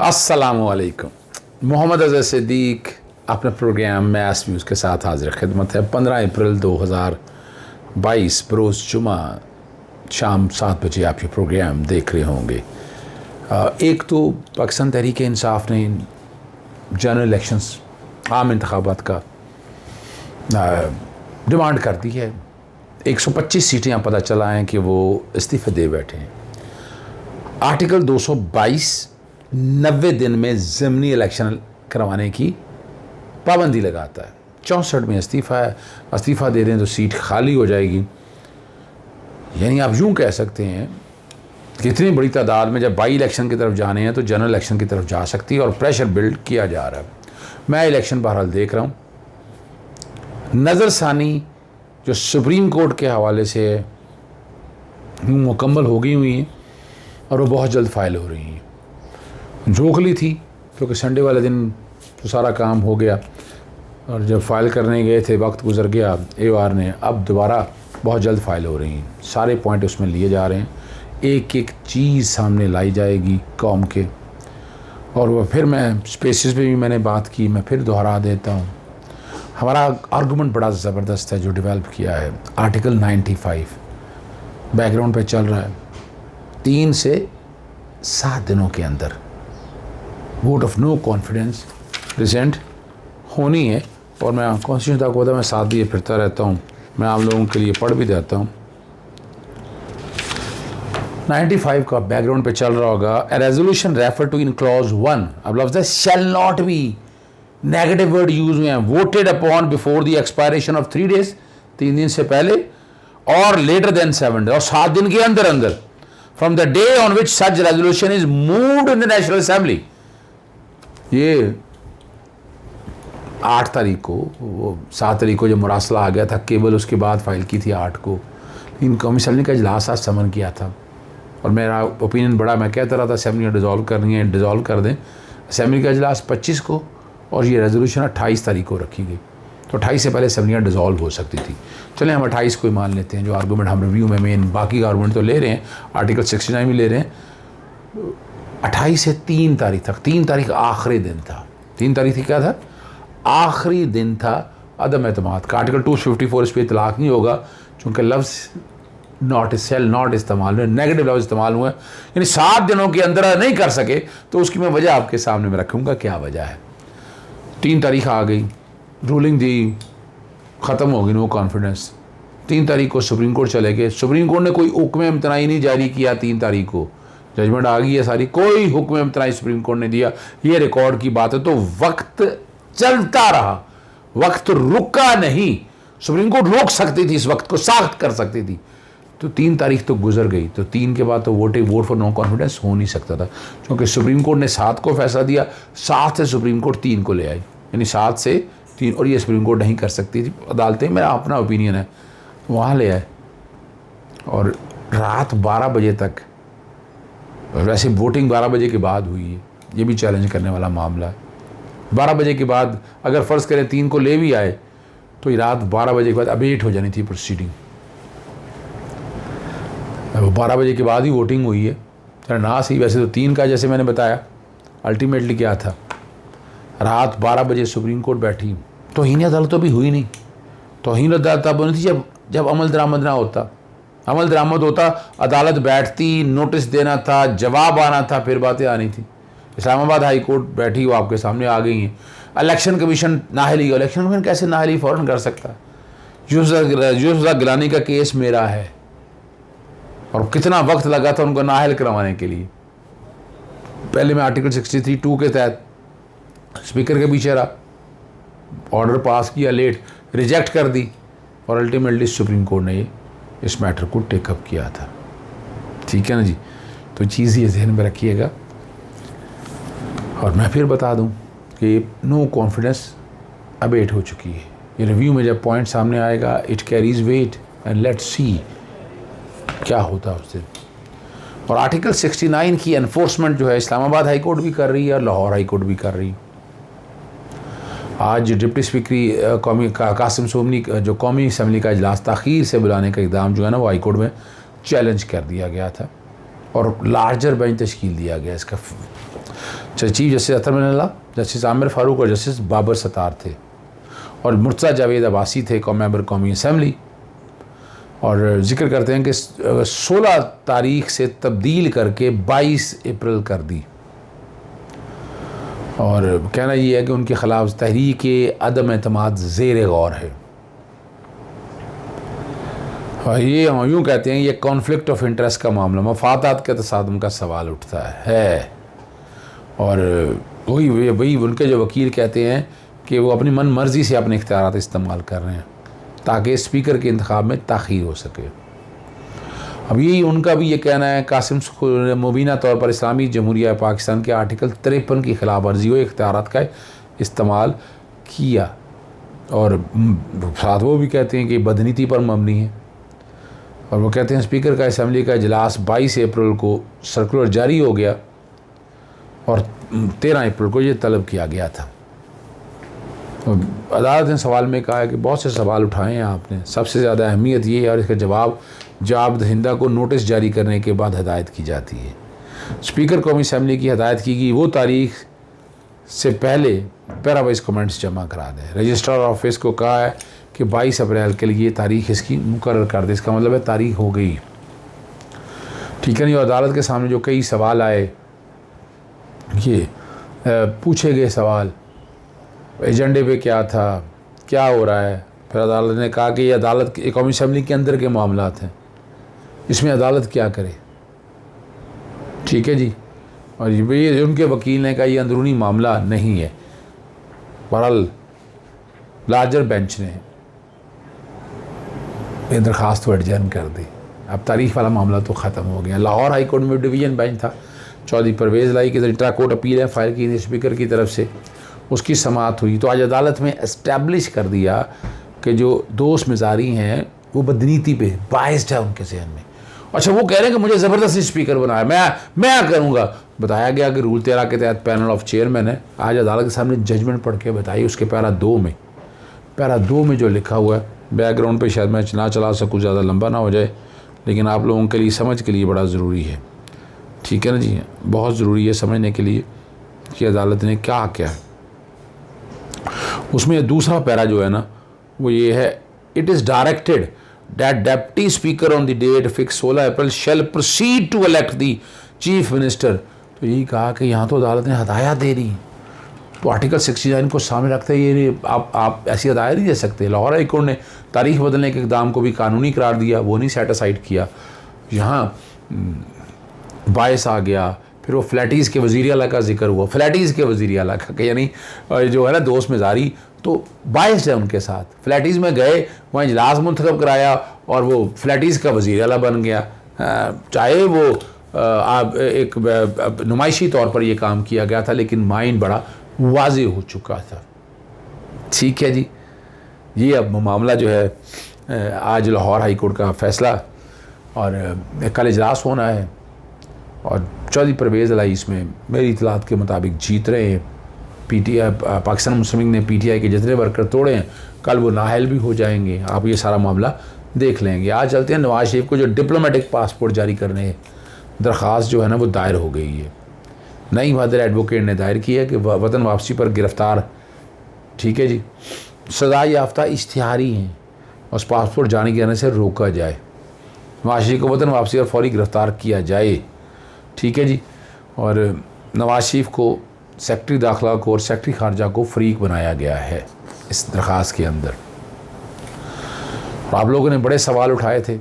अस्सलामुअलैकुम। मोहम्मद अज़हर सिद्दीक अपने programme mess views के साथ हाजिर खिदमत है। 15 अप्रैल 2022 बरोज़ जुमा शाम 7 बजे आप ये प्रोग्राम देख रहे होंगे। एक तो पाकिस्तान तहरीक इंसाफ ने जनरल इलेक्शंस आम इंतखाबात का डिमांड कर दी है। 125 सीटें यहाँ पता चला है कि वो इस्तीफ़े दे बैठे हैं। आर्टिकल 222 90 दिन में ज़िमनी इलेक्शन करवाने की पाबंदी लगाता है। 64 में इस्तीफ़ा दे दें तो सीट खाली हो जाएगी। यानी आप यूँ कह सकते हैं कि इतनी बड़ी तादाद में जब बाई इलेक्शन की तरफ जाने हैं तो जनरल इलेक्शन की तरफ जा सकती है और प्रेशर बिल्ड किया जा रहा है। मैं इलेक्शन बहरहाल देख रहा हूँ। नज़रसानी जो सुप्रीम कोर्ट के हवाले से मुकम्मल हो गई हुई हैं और वो बहुत जल्द फाइल हो रही हैं। झोंकली थी क्योंकि संडे वाले दिन तो सारा काम हो गया और जब फाइल करने गए थे वक्त गुजर गया एवार ने, अब दोबारा बहुत जल्द फाइल हो रही हैं। सारे पॉइंट उसमें लिए जा रहे हैं, एक एक चीज़ सामने लाई जाएगी कौम के। और वह फिर मैं स्पेसिस पे भी मैंने बात की, मैं फिर दोहरा देता हूँ। हमारा आर्गूमेंट बड़ा ज़बरदस्त है जो डेवलप किया है। आर्टिकल 95 बैकग्राउंड पे चल रहा है। 3 से 7 दिनों के अंदर vote of no confidence present होनी है। और मैं कॉन्स्टिट्यूशन तक होता मैं साथ दिए फिरता रहता हूँ। मैं आप लोगों के लिए पढ़ भी देता हूँ। 95 का बैकग्राउंड पे चल रहा होगा। A resolution refer to in clause 1, अब लफ्ज़ है shall not be, negative word use हुए हैं, voted upon before the expiration of 3 days, 3 दिन से पहले, और लेटर देन 7 days, और 7 दिन के अंदर अंदर, from the day on which such resolution is moved in the national assembly. ये 8 तारीख को, वो 7 तारीख को जो मुरासला आ गया था, केवल उसके बाद फाइल की थी 8 को। इन कौमी असम्बली का इजलास आज समन किया था और मेरा ओपिनियन बड़ा, मैं कहता रहा था असम्बली डिज़ोल्व करनी है, डिज़ोल्व कर दें। असम्बली का इजलास 25 को और ये रेजोल्यूशन 28 तारीख को रखी गई, तो 28 से पहले असम्बलियाँ डिज़ोल्व हो सकती थी। चलें हम 28 को ही मान लेते हैं जो आर्गूमेंट हम रिव्यू में मेन, बाकी का आर्गूमेंट तो ले रहे हैं, आर्टिकल 69 भी ले रहे हैं। 28 से 3 तारीख तक, 3 तारीख आखिरी दिन था। 3 तारीख थी क्या था? आखिरी दिन था अदम एतमाद का। आर्टिकल 254 इस पर इतलाक़ नहीं होगा चूँकि लफ्ज़ नॉट सेल नॉट इस्तेमाल हुए, नेगेटिव लफ्ज़ इस्तेमाल हुए, यानी 7 दिनों के अंदर नहीं कर सके तो उसकी मैं वजह आपके सामने में रखूँगा क्या वजह है। 3 तारीख आ गई, रूलिंग दी, ख़त्म हो गई नो कॉन्फिडेंस। 3 तारीख को सुप्रीम कोर्ट चले गए। सुप्रीम कोर्ट ने कोई हुक्म इम्तनाई नहीं जारी किया। 3 तारीख को जजमेंट आ गई है सारी, कोई हुक्म इम्तनाई सुप्रीम कोर्ट ने दिया, ये रिकॉर्ड की बात है। तो वक्त चलता रहा, वक्त रुका नहीं। सुप्रीम कोर्ट रोक सकती थी, इस वक्त को साख्त कर सकती थी। तो 3 तारीख तो गुजर गई, तो 3 के बाद तो वोट फॉर नो कॉन्फिडेंस हो नहीं सकता था क्योंकि सुप्रीम कोर्ट ने 7 को फैसला दिया, 7 से सुप्रीम कोर्ट 3 को ले आई, यानी 7 से 3, और ये सुप्रीम कोर्ट नहीं कर सकती थी। अदालतें, मेरा अपना ओपिनियन है, वहाँ ले आए। और रात 12 बजे तक, वैसे वोटिंग 12 बजे के बाद हुई है, ये भी चैलेंज करने वाला मामला है। 12 बजे के बाद अगर फ़र्ज़ करें 3 को ले भी आए तो रात 12 बजे के बाद अबेट हो जानी थी प्रोसीडिंग। 12 बजे के बाद ही वोटिंग हुई है, चलो ना सही, वैसे तो 3 का जैसे मैंने बताया अल्टीमेटली क्या था, रात 12 बजे सुप्रीम कोर्ट बैठी। तौहीन अदालत तो भी हुई नहीं। तौहीन अदालत तब होनी थी जब अमल दरामद ना होता। अमल दरामद होता, अदालत बैठती, नोटिस देना था, जवाब आना था, फिर बातें आनी थी। इस्लामाबाद हाई कोर्ट बैठी, वो आपके सामने आ गई हैं। इलेक्शन कमीशन नाहली, इलेक्शन कमीशन कैसे नाहली फ़ौरन कर सकता? यूसुफ गिलानी का केस मेरा है और कितना वक्त लगा था उनको नाहल करवाने के लिए। पहले मैं आर्टिकल 63(2) के तहत स्पीकर के पीछे रहा, ऑर्डर पास किया, लेट, रिजेक्ट कर दी, और अल्टीमेटली सुप्रीम कोर्ट ने इस मैटर को टेकअप किया था। ठीक है ना जी? तो चीज़ ये जहन में रखिएगा। और मैं फिर बता दूं कि नो कॉन्फिडेंस अबेट हो चुकी है। ये रिव्यू में जब पॉइंट सामने आएगा, it carries weight and let's see क्या होता है उस दिन। और आर्टिकल 69 की एनफोर्समेंट जो है इस्लामाबाद हाई कोर्ट भी कर रही है और लाहौर हाई कोर्ट भी कर रही है। आज डिप्टी स्पीकर कौमी कासिम सोमनी जो कौमी असम्बली का इजलास ताख़ीर से बुलाने का इक़दाम जो है ना वो हाई कोर्ट में चैलेंज कर दिया गया था और लार्जर बेंच तश्कील दिया गया इसका। चीफ जस्टिस अतर मिनल्ला, जस्टिस आमिर फ़ारूक और जस्टिस बाबर सत्तार थे, और मुर्तज़ा जावेद अब्बासी थे मेंबर कौमी असम्बली। और ज़िक्र करते हैं कि 16 तारीख से तब्दील करके 22 अप्रैल कर दी, और कहना ये है कि उनके ख़िलाफ़ तहरीक अदम एतमाद ज़ेर गौर है। और ये यूँ कहते हैं ये कॉन्फ्लिक्ट ऑफ इंटरेस्ट का मामला, मफादात के तसादुम का सवाल उठता है। और वही उनके जो वकील कहते हैं कि वो अपनी मन मर्ज़ी से अपने इख्तियारात इस्तेमाल कर रहे हैं ताकि स्पीकर के इंतखाब में ताख़ीर हो सके। अब यही उनका भी ये कहना है, कासिम ने मुबीना तौर पर इस्लामी जमहूरिया पाकिस्तान के आर्टिकल 53 की खिलाफ वर्जी हुई इख्तियारात का इस्तेमाल किया, और साथ वो भी कहते हैं कि बदनीति पर मबनी है। और वो कहते हैं स्पीकर का असम्बली का इजलास 22 अप्रैल को सर्कुलर जारी हो गया और 13 अप्रैल को ये तलब किया गया था। अदालत ने सवाल में कहा है कि बहुत से सवाल उठाए हैं आपने, सबसे ज़्यादा अहमियत ये है और इसका जवाब दहिंदा को नोटिस जारी करने के बाद हदायत की जाती है। स्पीकर कौमी असम्बली की हदायत की गई वो तारीख से पहले पैरावाइज कमेंट्स जमा करा दें। रजिस्ट्रार ऑफिस को कहा है कि 22 अप्रैल के लिए तारीख इसकी मुकर्रर कर दे, इसका मतलब है तारीख हो गई, ठीक है नहीं। और अदालत के सामने जो कई सवाल आए, ये पूछे गए सवाल, एजेंडे पे क्या था, क्या हो रहा है, फिर अदालत ने कहा कि ये अदालत कौमी असम्बली के अंदर के मामलात हैं, इसमें अदालत क्या करे, ठीक है जी। और ये उनके वकील ने कहा ये अंदरूनी मामला नहीं है। बहरहाल लार्जर बेंच ने ये दरख्वास्त को एडजर्न कर दी। अब तारीख वाला मामला तो ख़त्म हो गया। लाहौर हाई कोर्ट में डिवीज़न बेंच था, चौधरी परवेज़ लाई की इंट्रा कोर्ट अपील है फाइल की थी स्पीकर की तरफ से, उसकी समाअत हुई तो आज अदालत में इस्टेब्लिश कर दिया कि जो दोस्त मिजारी हैं वो बदनीति पे बाइस्ड है उनके जहन में। अच्छा, वो कह रहे हैं कि मुझे ज़बरदस्ती स्पीकर बनाया, मैं करूँगा। बताया गया कि रूल 13 के तहत पैनल ऑफ चेयरमैन है। आज अदालत के सामने जजमेंट पढ़ के बताई, उसके पैरा 2 में जो लिखा हुआ है, बैकग्राउंड पे शायद मैं ना चला सकूँ, ज़्यादा लंबा ना हो जाए, लेकिन आप लोगों के लिए समझ के लिए बड़ा ज़रूरी है, ठीक है ना जी, बहुत ज़रूरी है समझने के लिए कि अदालत ने क्या क्या है। उसमें दूसरा पैरा जो है ना वो ये है, it is directed that deputy speaker on the date fix 16 April shall proceed to elect the chief minister. तो यही कहा कि यहाँ तो अदालत ने हदायत दे दी, तो आर्टिकल 69 को सामने रखते हैं, ये आप ऐसी हदायत नहीं दे सकते। लाहौर हाई कोर्ट ने तारीख बदलने के इक़दाम को भी कानूनी करार दिया, वो नहीं सेटिसाइड किया। यहाँ बायस आ गया, फिर वो फ्लैटीज़ के वज़ीर आला का जिक्र हुआ, फ्लैटीज़ के वज़ीर आला का, यानी जो है ना दोस्त मिजारी तो बायस है उनके साथ। फ्लैटीज़ में गए, वहाँ इजलास मुंतखब कराया और वो फ्लैटीज़ का वज़ीर आला बन गया। चाहे वो एक नुमाइशी तौर पर ये काम किया गया था, लेकिन माइंड बड़ा वाज़े हो चुका था, ठीक है जी। ये अब मामला जो है आज लाहौर हाई कोर्ट का फ़ैसला, और कल इजलास होना है, और चौधरी परवेज़ लाई इसमें मेरी इतलात के मुताबिक जीत रहे हैं। पीटीआई पाकिस्तान मुस्लिम लीग ने पीटीआई के जितने वर्कर तोड़े हैं कल वो नाअहल भी हो जाएंगे। आप ये सारा मामला देख लेंगे। आज चलते हैं नवाज शरीफ को जो डिप्लोमेटिक पासपोर्ट जारी करने है दरख्वास्त जो है ना वो दायर हो गई है। नई बहादुर एडवोकेट ने दायर की है कि वतन वापसी पर गिरफ़्तार, ठीक है जी, सज़ा याफ्ता इश्तिहारी हैं, उस पासपोर्ट जारी करने से रोका जाए, नवाज शरीफ को वतन वापसी पर फौरी गिरफ़्तार किया जाए, ठीक है जी। और नवाज शरीफ को सेक्रेटरी दाखिला को और सेक्रेटरी खारजा को फ़रीक बनाया गया है इस दरख्वास्त के अंदर। और आप लोगों ने बड़े सवाल उठाए थे,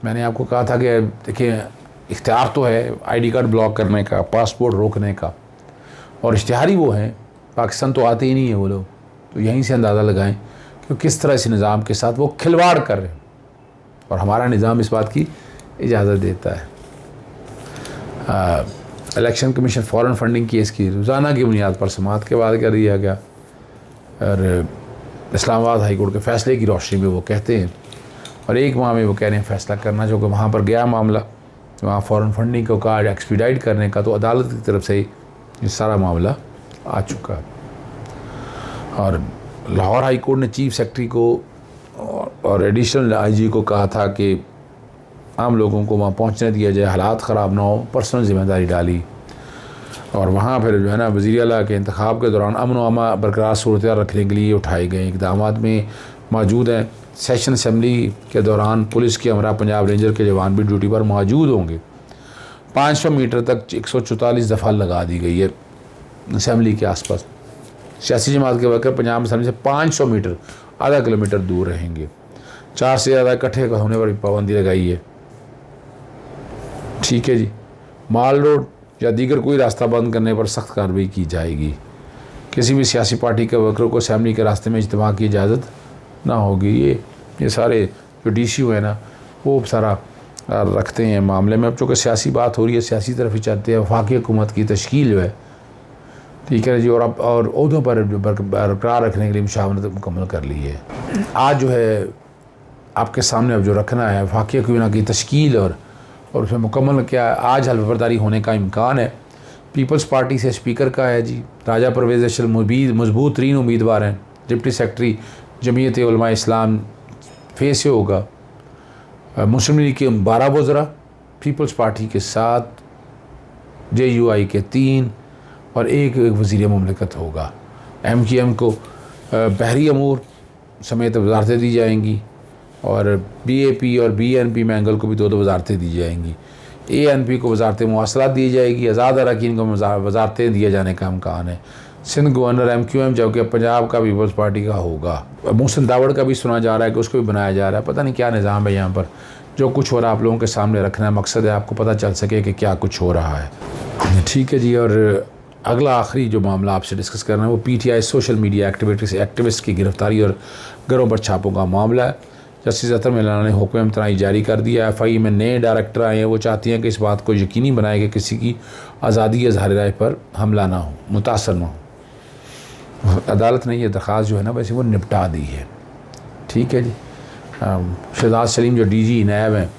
मैंने आपको कहा था कि देखिए इख्तियार तो है आईडी कार्ड ब्लॉक करने का, पासपोर्ट रोकने का, और इश्तिहारी वो हैं, पाकिस्तान तो आते ही नहीं है वो लोग, तो यहीं से अंदाज़ा लगाएं कि किस तरह इस निज़ाम के साथ वो खिलवाड़ कर रहे हैं, और हमारा निज़ाम इस बात की इजाज़त देता है। इलेक्शन कमीशन फ़ौरन फंडिंग केस की रोज़ाना की बुनियाद पर समाअत के बाद कर दिया गया, और इस्लामाबाद हाई कोर्ट के फ़ैसले की रोशनी में वो कहते हैं, और 1 माह में वो कह रहे हैं फ़ैसला करना, जो कि वहाँ पर गया मामला, वहाँ फ़ौरन फंडिंग को कहा एक्सपीडाइट करने का, तो अदालत की तरफ से ये सारा मामला आ चुका है। और लाहौर हाई कोर्ट ने चीफ सेक्रेटरी को और एडिशनल आईजी को कहा था कि आम लोगों को वहाँ पहुँचने दिया जाए, हालात ख़राब ना हो, पर्सनल ज़िम्मेदारी डाली। और वहाँ फिर जो है ना वज़ीर आला के इंतखाब के दौरान अमन व अमा बरकरार सूरत रखने के लिए उठाए गए इक़दाम में मौजूद हैं। सेशन असम्बली के दौरान पुलिस के हमरा पंजाब रेंजर के जवान भी ड्यूटी पर मौजूद होंगे। 500 मीटर तक 144 दफ़ा लगा दी गई है असम्बली के आसपास। सियासी जमात के वर्कर पंजाब असम्बली से 500 मीटर आधा किलोमीटर दूर रहेंगे। 4 से ज़्यादा इकट्ठे होने पर भी पाबंदी लगाई है। ठीक है जी। माल रोड या दीगर कोई रास्ता बंद करने पर सख्त कार्रवाई की जाएगी। किसी भी सियासी पार्टी के वर्करों को असम्बली के रास्ते में इज्तिमा की इजाज़त ना होगी। ये सारे जो DCO है ना वो सारा रखते हैं मामले में। अब चूँकि सियासी बात हो रही है, सियासी तरफ ही चाहते हैं। वफाकी हुकूमत की तश्कील जो है, ठीक है जी, और अब और ओहदों पर बरकरार रखने के लिए मुशावरत मुकम्मल कर ली है। आज जो है आपके सामने अब जो रखना है वफाकी हुकूमत की तश्कील और उसमें मुकम्मल क्या आज हल्फबरदारी होने का इम्कान है। पीपल्स पार्टी से स्पीकर का है जी राजा परवेज़ अशरफ मजबूत तरीन उम्मीदवार हैं। डिप्टी सेक्रेटरी जमीयत उलमा इस्लाम फेस से होगा। मुस्लिम लीग के 12 वज़रा, पीपल्स पार्टी के 7, JUI के 3 और एक वज़ीर मुमलिकत होगा। MQM को बहरी अमूर समेत वजारतें दी जाएंगी और BAP और BNP मैंगल को भी 2 वजारतें दी जाएंगी। ANP को वजारत मवासलात दी जाएगी। आज़ाद अरकान को वजारतें दिए जाने का इम्कान है। सिंध गवर्नर MQM जबकि पंजाब का पीपल्स पार्टी का होगा। मोहसिन दावड़ का भी सुना जा रहा है कि उसको भी बनाया जा रहा है। पता नहीं क्या निज़ाम है यहाँ पर। जो कुछ हो रहा है आप लोगों के सामने रखना है, मकसद है आपको पता चल सके कि क्या कुछ हो रहा है। ठीक है जी। और अगला आखिरी जो मामला आपसे डिस्कस करना है वो PTI सोशल मीडिया एक्टिविस्ट की गिरफ्तारी और घरों पर छापों का मामला है। जस्टिस अतर मिलाना ने हुक्म इम्तनाई जारी कर दिया। FI में नए डायरेक्टर आए हैं। वो चाहती हैं कि इस बात को यकीनी बनाए कि किसी की आज़ादी या ज़ाहिर राय पर हमला ना हो, मुतासर ना हो। अदालत ने यह दरख्वास्त जो है ना वैसे वो निपटा दी है। ठीक है जी। शहजाद सलीम जो DG नायब हैं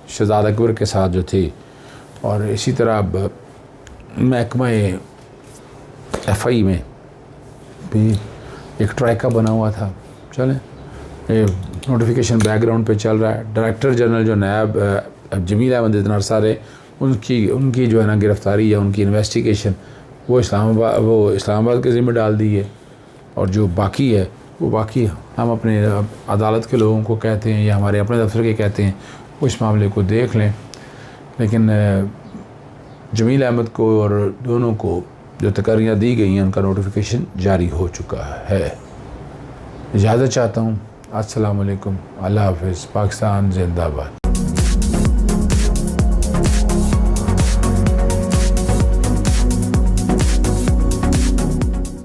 शहजाद अकबर के साथ जो थे, और इसी तरह महकमा FI में भी एक ट्रैका बना हुआ था। चलें, नोटिफिकेशन बैकग्राउंड पे चल रहा है। डायरेक्टर जनरल जो नायब जमील अहमद इतनार है उनकी जो है ना गिरफ़्तारी या उनकी इन्वेस्टिगेशन वो इस्लामाबाद के ज़िम्मे डाल दी है। और जो बाकी है वो बाकी हम अपने अदालत के लोगों को कहते हैं या हमारे अपने दफ्तर के कहते हैं वो इस मामले को देख लें। लेकिन जमील अहमद को और दोनों को जो तकरीरें दी गई हैं उनका नोटिफिकेशन जारी हो चुका है। इजाज़त चाहता हूँ। अस्सलाम वालेकुम। अल्लाह हाफ़िज़। पाकिस्तान जिंदाबाद।